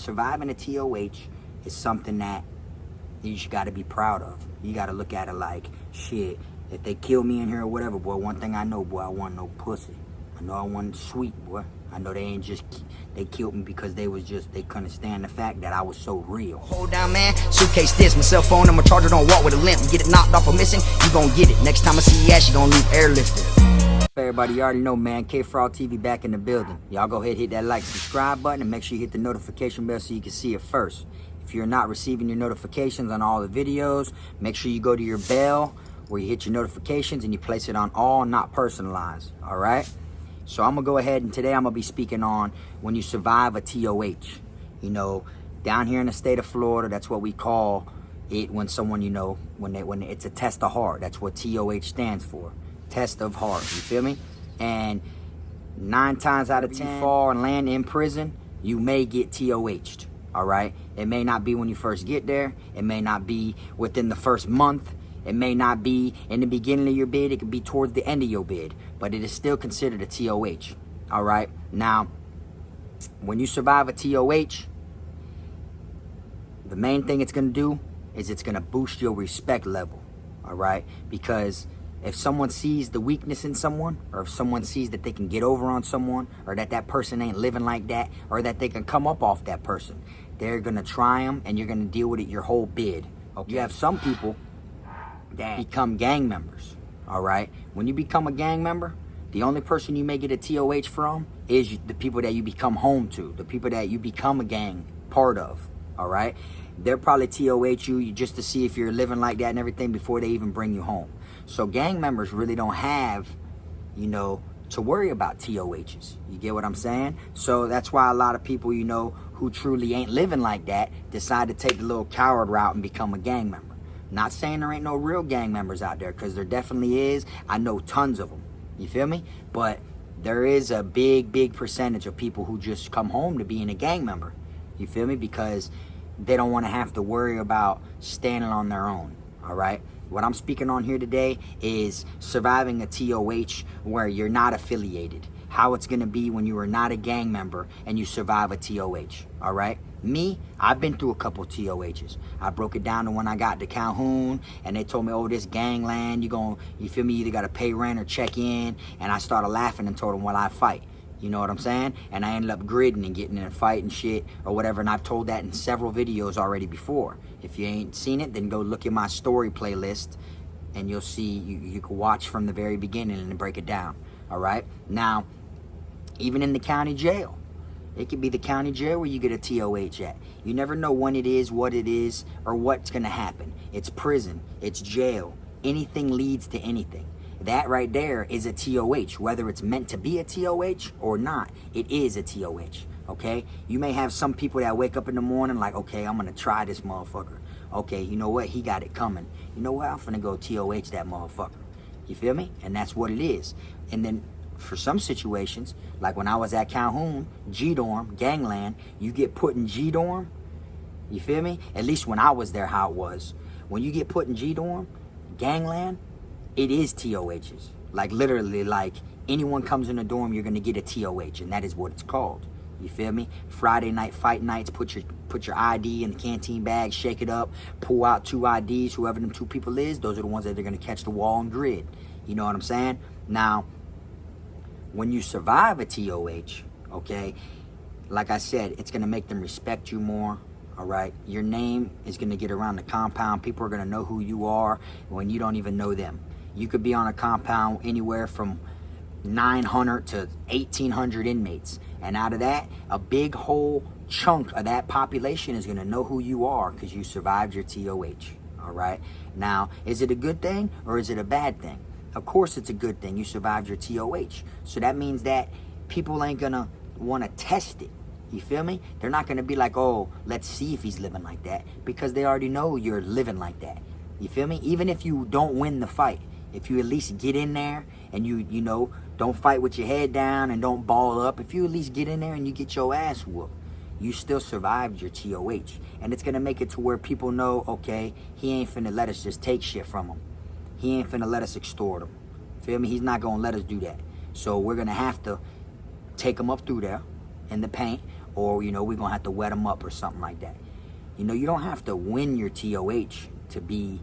surviving a TOH is something that you just got to be proud of. You got to look at it like, shit, if they kill me in here or whatever, boy, one thing I know, boy, I want no pussy. I know I want sweet, boy. I know they ain't just, they killed me because they couldn't stand the fact that I was so real. Hold down, man. Suitcase this, my cell phone and my charger don't walk with a limp. Get it knocked off or missing, you gon' get it. Next time I see your ass, you gon' leave airlifted. Everybody, you already know, man. Kfrogtv back in the building. Y'all go ahead, hit that like, subscribe button, and make sure you hit the notification bell so you can see it first. If you're not receiving your notifications on all the videos, make sure you go to your bell where you hit your notifications and you place it on all, not personalized, all right? So I'm gonna go ahead, and today I'm gonna be speaking on when you survive a TOH. You know, down here in the state of Florida, that's what we call it when someone, you know, when it's a test of heart. That's what TOH stands for, test of heart, you feel me? And 9 times out of 10, you fall and land in prison, you may get TOH'd, all right? It may not be when you first get there. It may not be within the first month. It may not be in the beginning of your bid. It could be towards the end of your bid, but it is still considered a TOH, all right? Now, when you survive a TOH, the main thing it's gonna do is it's gonna boost your respect level, all right? Because if someone sees the weakness in someone, or if someone sees that they can get over on someone, or that that person ain't living like that, or that they can come up off that person, they're gonna try them, and you're gonna deal with it your whole bid, okay? You have some people that become gang members, all right? When you become a gang member, the only person you may get a TOH from is the people that you become home to, the people that you become a gang part of, all right? They'll probably TOH you just to see if you're living like that and everything before they even bring you home. So gang members really don't have, you know, to worry about TOHs. You get what I'm saying? So that's why a lot of people, you know, who truly ain't living like that decide to take the little coward route and become a gang member. Not saying there ain't no real gang members out there, because there definitely is. I know tons of them. You feel me? But there is a big percentage of people who just come home to being a gang member. You feel me? Because they don't want to have to worry about standing on their own. All right? What I'm speaking on here today is surviving a TOH where you're not affiliated. How it's going to be when you are not a gang member and you survive a TOH. All right? Me, I've been through a couple TOHs. I broke it down to when I got to Calhoun, and they told me, oh, this gangland, you feel me, you either got to pay rent or check in. And I started laughing and told them, well, I fight. You know what I'm saying? And I ended up gridding and getting in a fight and shit or whatever. And I've told that in several videos already before. If you ain't seen it, then go look at my story playlist and you'll see, you can watch from the very beginning and break it down. All right? Now, even in the county jail, it could be the county jail where you get a TOH at. You never know when it is, what it is, or what's going to happen. It's prison. It's jail. Anything leads to anything. That right there is a TOH. Whether it's meant to be a TOH or not, it is a TOH, okay? You may have some people that wake up in the morning like, okay, I'm going to try this motherfucker. Okay, you know what? He got it coming. You know what? I'm finna go TOH that motherfucker. You feel me? And that's what it is. And then for some situations, like when I was at Calhoun, G-Dorm, gangland, you get put in G-Dorm, you feel me? At least when I was there, how it was. When you get put in G-Dorm, gangland, it is TOHs. Like literally, like anyone comes in the dorm, you're gonna get a TOH, and that is what it's called. You feel me? Friday night fight nights, put your ID in the canteen bag, shake it up, pull out 2 IDs, whoever them 2 people is, those are the ones that they're gonna catch the wall and grid. You know what I'm saying? Now, when you survive a TOH, okay, like I said, it's gonna make them respect you more. All right, your name is gonna get around the compound. People are gonna know who you are when you don't even know them. You could be on a compound anywhere from 900 to 1,800 inmates. And out of that, a big whole chunk of that population is going to know who you are because you survived your TOH. All right? Now, is it a good thing or is it a bad thing? Of course it's a good thing. You survived your TOH. So that means that people ain't going to want to test it. You feel me? They're not going to be like, oh, let's see if he's living like that, because they already know you're living like that. You feel me? Even if you don't win the fight, if you at least get in there and you know, don't fight with your head down and don't ball up, if you at least get in there and you get your ass whooped, you still survived your TOH. And it's going to make it to where people know, okay, he ain't finna let us just take shit from him. He ain't finna let us extort him. Feel me? He's not going to let us do that. So we're going to have to take him up through there in the paint, or, you know, we're going to have to wet them up or something like that. You know, you don't have to win your TOH to be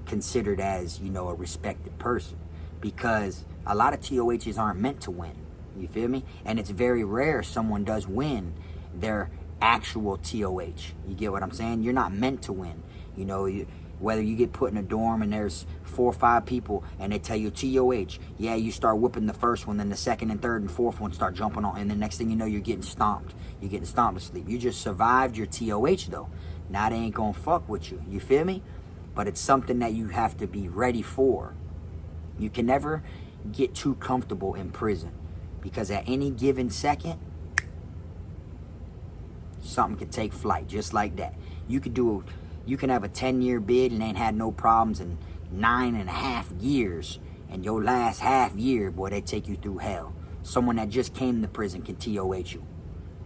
considered as, you know, a respected person, because a lot of TOHs aren't meant to win. You feel me? And it's very rare someone does win their actual TOH. You get what I'm saying? You're not meant to win. You know, whether you get put in a dorm and there's 4 or 5 people and they tell you TOH, yeah, you start whipping the first one, then the second and third and fourth one start jumping on, and the next thing you know, you're getting stomped. You're getting stomped to sleep. You just survived your TOH though. Now they ain't gonna fuck with you. You feel me? But it's something that you have to be ready for. You can never get too comfortable in prison, because at any given second, something could take flight just like that. You can have a 10-year bid and ain't had no problems in 9.5 years, and your last half year, boy, they take you through hell. Someone that just came to prison can TOH you.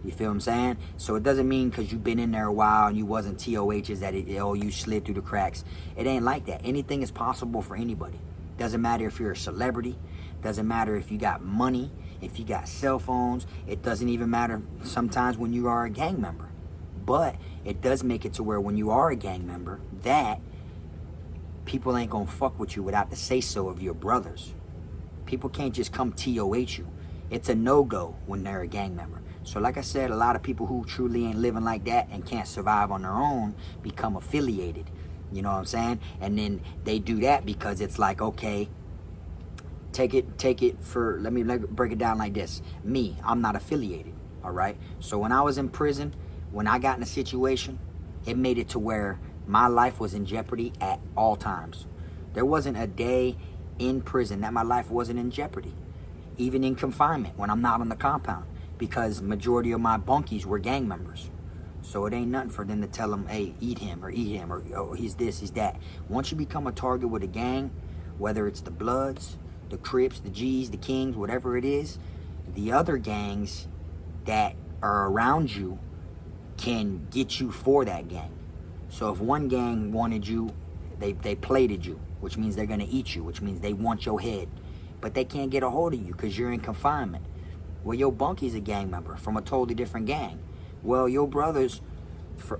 You feel what I'm saying? So it doesn't mean because you've been in there a while and you wasn't TOHs that you slid through the cracks. It ain't like that. Anything is possible for anybody. Doesn't matter if you're a celebrity. Doesn't matter if you got money, if you got cell phones. It doesn't even matter sometimes when you are a gang member. But it does make it to where when you are a gang member, that people ain't gonna fuck with you without the say-so of your brothers. People can't just come TOH you. It's a no-go when they're a gang member. So like I said, a lot of people who truly ain't living like that and can't survive on their own become affiliated. You know what I'm saying? And then they do that because it's like, okay, take it for, let me break it down like this. Me, I'm not affiliated, all right? So when I was in prison, when I got in a situation, it made it to where my life was in jeopardy at all times. There wasn't a day in prison that my life wasn't in jeopardy. Even in confinement, when I'm not on the compound, because majority of my bunkies were gang members. So it ain't nothing for them to tell them, hey, eat him, or oh, he's this, he's that. Once you become a target with a gang, whether it's the Bloods, the Crips, the G's, the Kings, whatever it is, the other gangs that are around you can get you for that gang. So if one gang wanted you, they plated you, which means they're gonna eat you, which means they want your head. But they can't get a hold of you because you're in confinement. Well, your bunkie's a gang member from a totally different gang. Well, your brothers,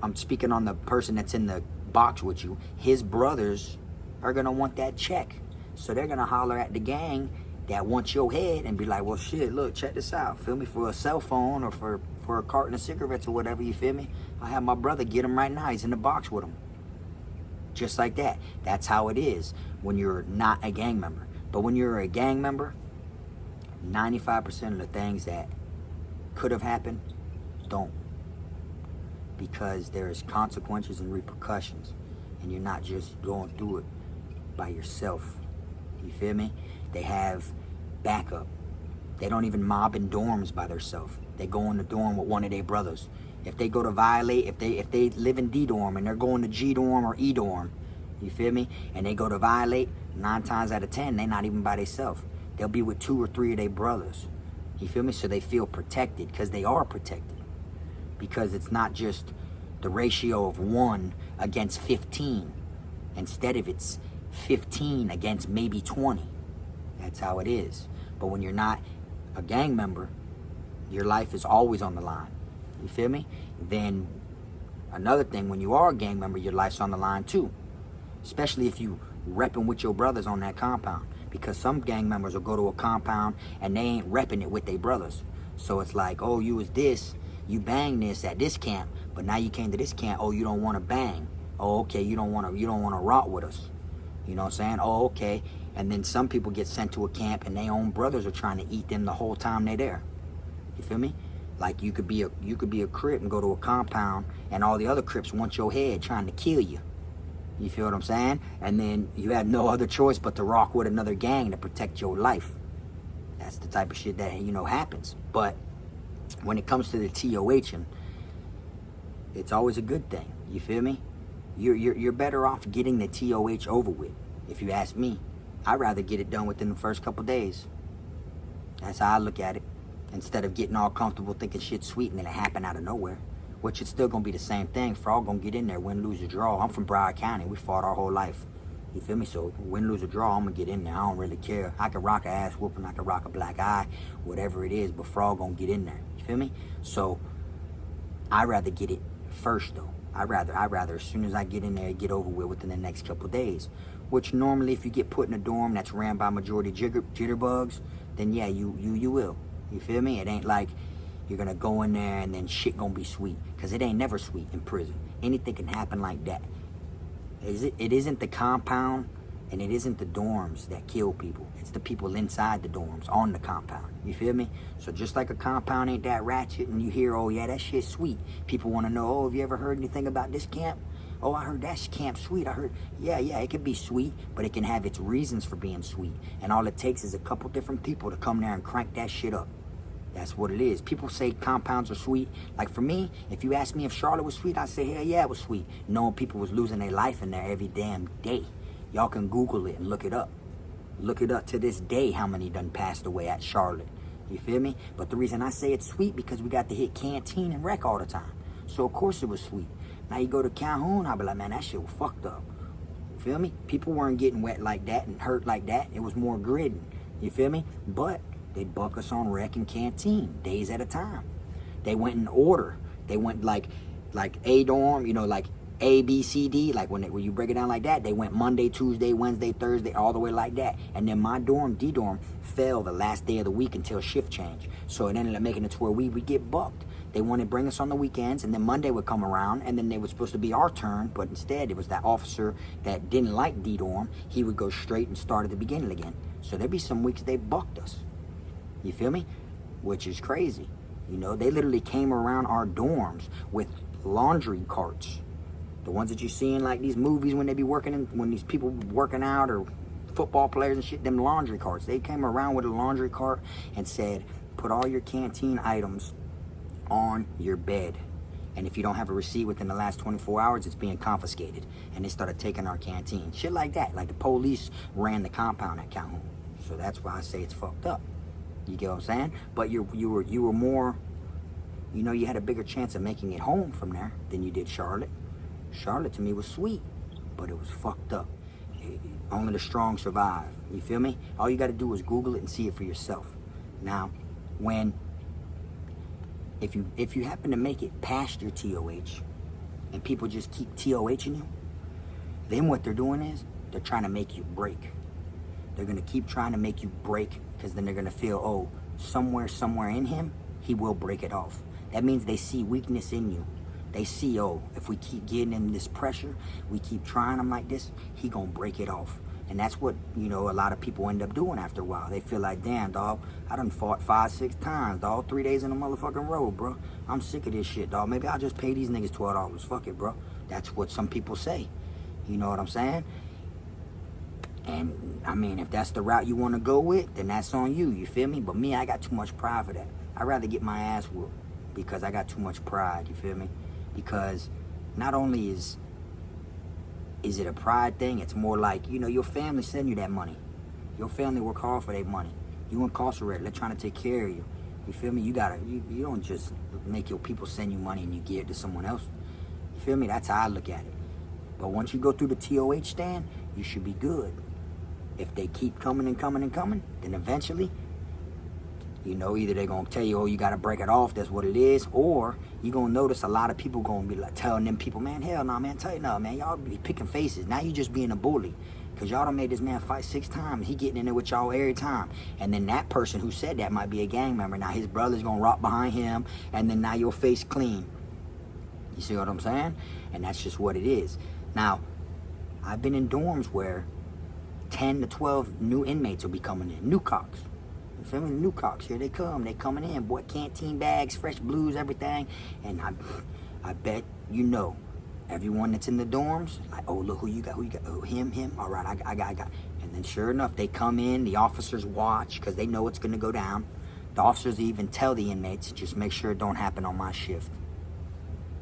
I'm speaking on the person that's in the box with you, his brothers are gonna want that check. So they're gonna holler at the gang that wants your head and be like, well, shit, look, check this out. Feel me? For a cell phone or for a carton of cigarettes or whatever, you feel me? I have my brother get him right now. He's in the box with him. Just like that. That's how it is when you're not a gang member. But when you're a gang member, 95% of the things that could have happened don't. Because there's consequences and repercussions. And you're not just going through it by yourself. You feel me? They have backup. They don't even mob in dorms by themselves. They go in the dorm with one of their brothers. If they go to violate, if they live in D dorm and they're going to G dorm or E dorm, you feel me? And they go to violate, 9 times out of 10, they're not even by themselves. They'll be with 2 or 3 of their brothers. You feel me? So they feel protected because they are protected. Because it's not just the ratio of 1 against 15. Instead of it's 15 against maybe 20. That's how it is. But when you're not a gang member, your life is always on the line. You feel me? Then another thing, when you are a gang member, your life's on the line too. Especially if you repping with your brothers on that compound. Because some gang members will go to a compound and they ain't repping it with their brothers. So it's like, oh, you was this, you banged this at this camp, but now you came to this camp, oh, you don't want to bang. Oh, okay, you don't want to rot with us. You know what I'm saying? Oh, okay. And then some people get sent to a camp and their own brothers are trying to eat them the whole time they're there. You feel me? Like you could be a Crip and go to a compound and all the other Crips want your head trying to kill you. You feel what I'm saying? And then you have no other choice but to rock with another gang to protect your life. That's the type of shit that, you know, happens. But when it comes to the TOHing, it's always a good thing. You feel me? You're better off getting the TOH over with. If you ask me, I'd rather get it done within the first couple days. That's how I look at it. Instead of getting all comfortable thinking shit's sweet and then it happen out of nowhere. Which it's still going to be the same thing. Frog going to get in there, win, lose, or draw. I'm from Broward County. We fought our whole life. You feel me? So win, lose, or draw, I'm going to get in there. I don't really care. I can rock an ass whooping. I can rock a black eye. Whatever it is. But Frog going to get in there. You feel me? So I'd rather get it first though. I'd rather as soon as I get in there, get over with within the next couple of days. Which normally, if you get put in a dorm that's ran by majority jitterbugs, then yeah, you will. You feel me? It ain't like you're gonna go in there and then shit gonna be sweet, because it ain't never sweet in prison. Anything can happen like that. It isn't the compound and it isn't the dorms that kill people. It's the people inside the dorms on the compound. You feel me? So just like a compound ain't that ratchet and you hear, oh yeah, that shit's sweet. People want to know, oh, have you ever heard anything about this camp? Oh, I heard that camp sweet. I heard, yeah, it can be sweet, but it can have its reasons for being sweet. And all it takes is a couple different people to come there and crank that shit up. That's what it is. People say compounds are sweet. Like for me, if you ask me if Charlotte was sweet, I'd say, hell yeah, it was sweet. Knowing people was losing their life in there every damn day. Y'all can Google it and look it up. Look it up to this day, how many done passed away at Charlotte. You feel me? But the reason I say it's sweet, because we got to hit Canteen and Rec all the time. So of course it was sweet. Now you go to Calhoun, I'll be like, man, that shit was fucked up. You feel me? People weren't getting wet like that and hurt like that. It was more gritting. You feel me? But they buck us on Rec and Canteen days at a time. They went in order. They went like A dorm, you know, like A, B, C, D, like when you break it down like that, they went Monday, Tuesday, Wednesday, Thursday, all the way like that. And then my dorm, D dorm, fell the last day of the week until shift change. So it ended up making it to where we get bucked. They wanted to bring us on the weekends, and then Monday would come around, and then it was supposed to be our turn, but instead it was that officer that didn't like D dorm. He would go straight and start at the beginning again. So there'd be some weeks they bucked us. You feel me? Which is crazy. You know, they literally came around our dorms with laundry carts. The ones that you see in like these movies when they be working in, when these people working out or football players and shit, them laundry carts. They came around with a laundry cart and said, put all your canteen items on your bed. And if you don't have a receipt within the last 24 hours, it's being confiscated. And they started taking our canteen. Shit like that. Like the police ran the compound at Calhoun. So that's why I say it's fucked up. You get what I'm saying? But you were more, you know, you had a bigger chance of making it home from there than you did Charlotte. Charlotte to me was sweet, but it was fucked up. Only the strong survive. You feel me? All you got to do is Google it and see it for yourself. Now, if you happen to make it past your T.O.H. and people just keep T.O.H.ing you, then what they're doing is they're trying to make you break. They're going to keep trying to make you break, because then they're going to feel, oh, somewhere in him, he will break it off. That means they see weakness in you. They see, oh, if we keep getting him this pressure, we keep trying him like this, he gonna break it off. And that's what, you know, a lot of people end up doing after a while. They feel like, damn, dog, I done fought 5-6 times, dog, 3 days in the motherfucking road, bro. I'm sick of this shit, dog. Maybe I'll just pay these niggas $12. Fuck it, bro. That's what some people say. You know what I'm saying? And, I mean, if that's the route you want to go with, then that's on you, you feel me? But me, I got too much pride for that. I'd rather get my ass whooped because I got too much pride, you feel me? Because not only is it a pride thing, it's more like, you know, your family send you that money. Your family work hard for their money. You incarcerated, they're trying to take care of you. You feel me? You don't just make your people send you money and you give it to someone else. You feel me? That's how I look at it. But once you go through the T.O.H. stand, you should be good. If they keep coming and coming and coming, then eventually, you know, either they're going to tell you, oh, you got to break it off, that's what it is, or you're going to notice a lot of people going to be like telling them people, man, hell no, man, tighten up, man, y'all be picking faces. Now you just being a bully, because y'all done made this man fight 6 times. He getting in there with y'all every time. And then that person who said that might be a gang member. Now his brother's going to rock behind him, and then now your face clean. You see what I'm saying? And that's just what it is. Now, I've been in dorms where 10 to 12 new inmates will be coming in, new cocks. You feel me? New cocks, here they come. They coming in, boy, canteen bags, fresh blues, everything. And I bet you know, everyone that's in the dorms, like, oh, look who you got, oh, him, all right, I got. And then sure enough, they come in, the officers watch, because they know it's going to go down. The officers even tell the inmates, just make sure it don't happen on my shift.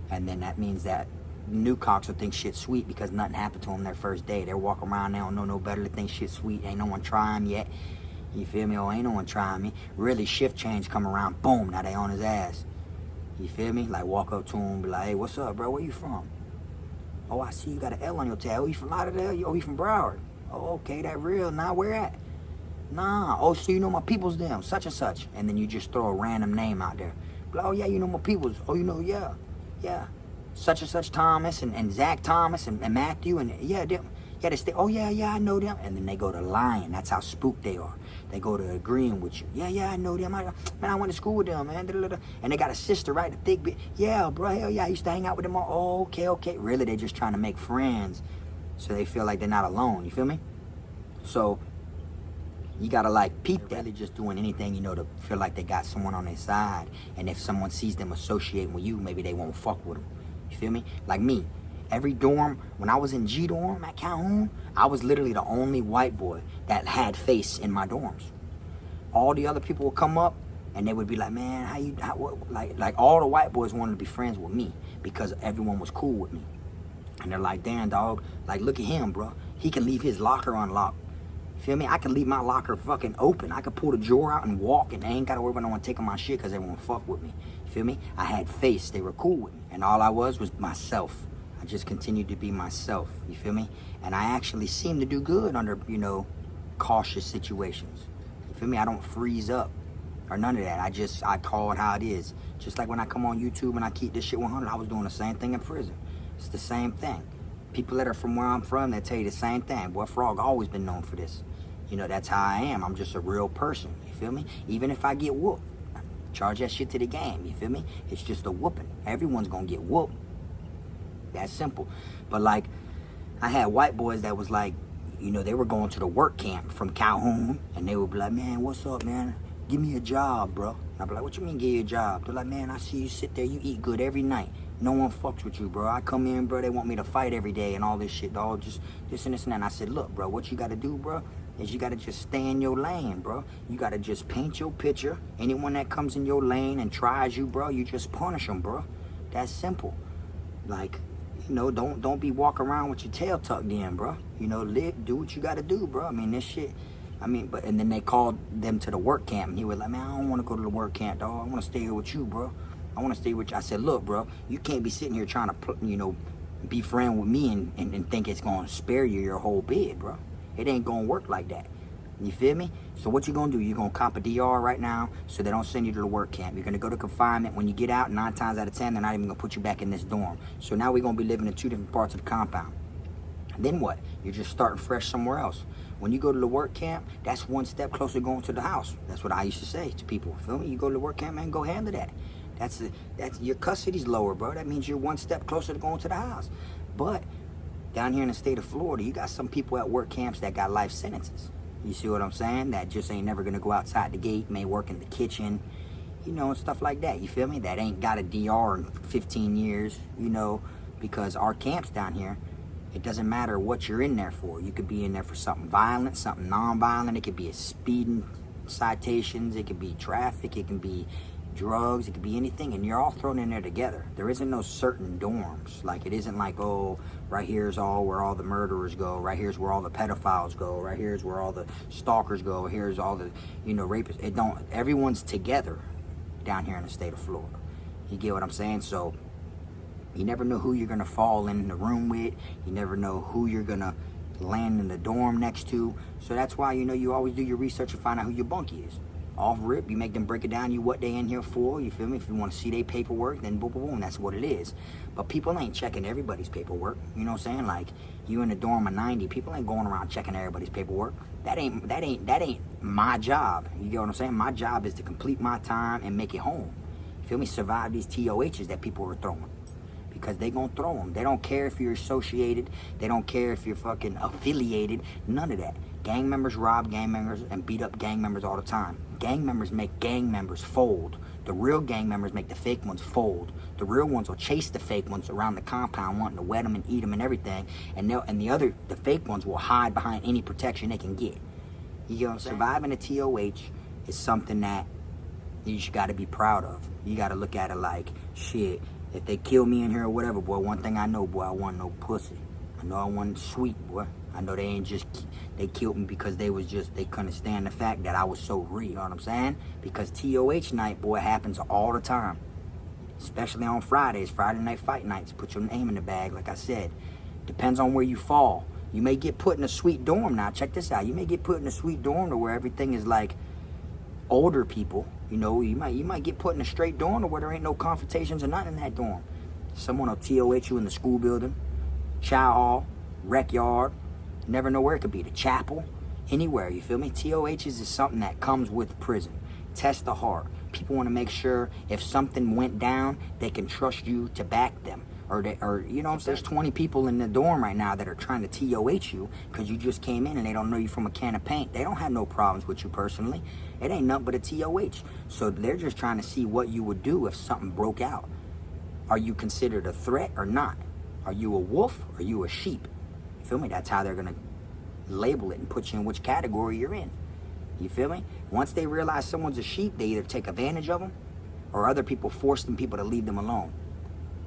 And then that means that new cocks will think shit's sweet because nothing happened to them their first day. They're walking around, they don't know no better, they think shit's sweet, ain't no one trying yet. You feel me? Oh, ain't no one trying me. Really, shift change come around, boom, now they on his ass. You feel me? Like walk up to him, be like, hey, what's up, bro? Where you from? Oh, I see you got an L on your tab. Oh, you from Lauderdale? Oh, you from Broward? Oh, okay, that real. Nah, where at? Nah. Oh, so you know my people's them, such and such. And then you just throw a random name out there. But, oh, yeah, you know my people's. Oh, you know, yeah. yeah, such and such Thomas and Zach Thomas and Matthew and yeah, they stay, oh yeah, I know them. And then they go to lying. That's how spooked they are. They go to agreeing with you. Yeah, I know them. Man, I went to school with them, man. And they got a sister, right? A thick bitch. Yeah, bro, hell yeah, I used to hang out with them all. Oh, okay. Really, they're just trying to make friends so they feel like they're not alone. You feel me? So you gotta like peep that. They're just doing anything, you know, to feel like they got someone on their side. And if someone sees them associating with you, maybe they won't fuck with them. You feel me? Like me. Every dorm, when I was in G dorm at Calhoun, I was literally the only white boy that had face in my dorms. All the other people would come up and they would be like, man, like all the white boys wanted to be friends with me because everyone was cool with me. And they're like, damn, dog, like, look at him, bro. He can leave his locker unlocked. You feel me? I can leave my locker fucking open. I could pull the drawer out and walk, and they ain't got to worry about no one taking my shit because they won't fuck with me. You feel me? I had face. They were cool with me. And all I was myself. I just continued to be myself. You feel me? And I actually seem to do good under, you know, cautious situations. You feel me? I don't freeze up or none of that. I call it how it is. Just like when I come on YouTube and I keep this shit 100, I was doing the same thing in prison. It's the same thing. People that are from where I'm from, they tell you the same thing. Boy, Frog always been known for this. You know, that's how I am. I'm just a real person. You feel me? Even if I get whooped, charge that shit to the game. You feel me? It's just a whooping. Everyone's gonna get whooped. That's simple. But like, I had white boys that was like, you know, they were going to the work camp from Calhoun, and they would be like, man, what's up, man? Give me a job, bro. And I'd be like, what you mean give you a job? They're like, man, I see you sit there, you eat good every night. No one fucks with you, bro. I come in, bro, they want me to fight every day and all this shit, dog. Just this and this and that. And I said, look, bro, what you got to do, bro, is you got to just stay in your lane, bro. You got to just paint your picture. Anyone that comes in your lane and tries you, bro, you just punish them, bro. That's simple. Like, you know, don't be walking around with your tail tucked in, bro. You know, do what you got to do, bro. I mean, this shit, and then they called them to the work camp, and he was like, man, I don't want to go to the work camp, dog. I want to stay here with you, bro. I want to stay with you. I said, look, bro, you can't be sitting here trying to, you know, be friend with me and think it's going to spare you your whole bed, bro. It ain't going to work like that. You feel me? So what you going to do? You're going to cop a DR right now so they don't send you to the work camp. You're going to go to confinement. When you get out, 9 times out of 10, they're not even going to put you back in this dorm. So now we're going to be living in 2 different parts of the compound. Then what? You're just starting fresh somewhere else. When you go to the work camp, that's 1 step closer to going to the house. That's what I used to say to people. Feel me? You go to the work camp, man, go handle that. That's your custody's lower, bro. That means you're 1 step closer to going to the house. But down here in the state of Florida, you got some people at work camps that got life sentences. You see what I'm saying? That just ain't never gonna go outside the gate, may work in the kitchen, you know, and stuff like that. You feel me? That ain't got a DR in 15 years, you know, because our camps down here, it doesn't matter what you're in there for. You could be in there for something violent, something non-violent. It could be a speeding citations. It could be traffic. It can be drugs. It could be anything, and you're all thrown in there together. There isn't no certain dorms. Like, it isn't like, oh, right here's all where all the murderers go. Right here's where all the pedophiles go. Right here's where all the stalkers go. Here's all the, you know, rapists. It don't. Everyone's together down here in the state of Florida. You get what I'm saying? So you never know who you're gonna fall in the room with. You never know who you're gonna land in the dorm next to. So that's why, you know, you always do your research and find out who your bunkie is. Off rip, you make them break it down, you what they in here for, you feel me? If you want to see their paperwork, then boom, boom, boom, that's what it is. But people ain't checking everybody's paperwork, you know what I'm saying? Like, you in the dorm of 90, people ain't going around checking everybody's paperwork. That ain't my job, you get what I'm saying? My job is to complete my time and make it home. You feel me? Survive these T.O.H's that people are throwing. Because they gonna throw them. They don't care if you're associated. They don't care if you're fucking affiliated. None of that. Gang members rob gang members and beat up gang members all the time. Gang members make gang members fold. The real gang members make the fake ones fold. The real ones will chase the fake ones around the compound, wanting to wet them and eat them and everything. And the fake ones will hide behind any protection they can get. You know, surviving a T.O.H. is something that you just got to be proud of. You got to look at it like, shit, if they kill me in here or whatever, boy, one thing I know, boy, I want no pussy. I know I wasn't sweet, boy. I know they killed me because they couldn't stand the fact that I was so real, you know what I'm saying? Because T.O.H. night, boy, happens all the time. Especially on Fridays, Friday night fight nights. Put your name in the bag, like I said. Depends on where you fall. You may get put in a sweet dorm. Now, check this out. You may get put in a sweet dorm to where everything is like older people. You know, you might get put in a straight dorm to where there ain't no confrontations or nothing in that dorm. Someone will T.O.H you in the school building, chow hall, rec yard, never know where it could be, the chapel, anywhere, you feel me? T.O.H's is something that comes with prison. Test the heart. People want to make sure if something went down, they can trust you to back them. Or you know, there's 20 people in the dorm right now that are trying to T.O.H you because you just came in and they don't know you from a can of paint. They don't have no problems with you personally. It ain't nothing but a T.O.H. So they're just trying to see what you would do if something broke out. Are you considered a threat or not? Are you a wolf or are you a sheep? You feel me? That's how they're going to label it and put you in which category you're in. You feel me? Once they realize someone's a sheep, they either take advantage of them or other people force them people to leave them alone.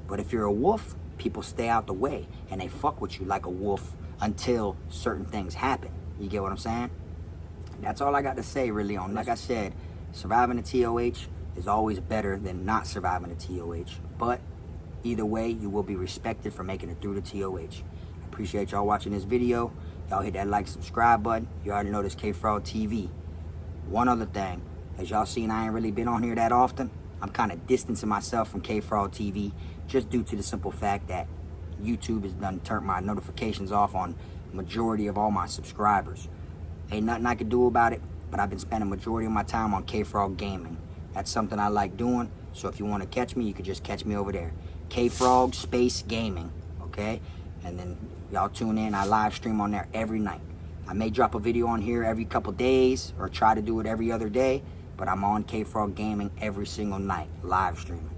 But if you're a wolf, people stay out the way and they fuck with you like a wolf until certain things happen. You get what I'm saying? That's all I got to say really on. Like I said, surviving a T.O.H is always better than not surviving a T.O.H. But either way, you will be respected for making it through the T.O.H. I appreciate y'all watching this video. Y'all hit that like, subscribe button. You already know this Kfrogtv. One other thing, as y'all seen, I ain't really been on here that often. I'm kind of distancing myself from Kfrogtv just due to the simple fact that YouTube has done turned my notifications off on the majority of all my subscribers. Ain't nothing I can do about it, but I've been spending majority of my time on KFROG Gaming. That's something I like doing, so if you want to catch me, you can just catch me over there. KFROG Space Gaming, okay? And then y'all tune in. I live stream on there every night. I may drop a video on here every couple days or try to do it every other day, but I'm on KFROG Gaming every single night, live streaming.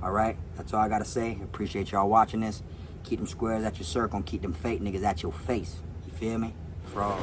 All right? That's all I got to say. Appreciate y'all watching this. Keep them squares at your circle and keep them fake niggas at your face. You feel me? Frog.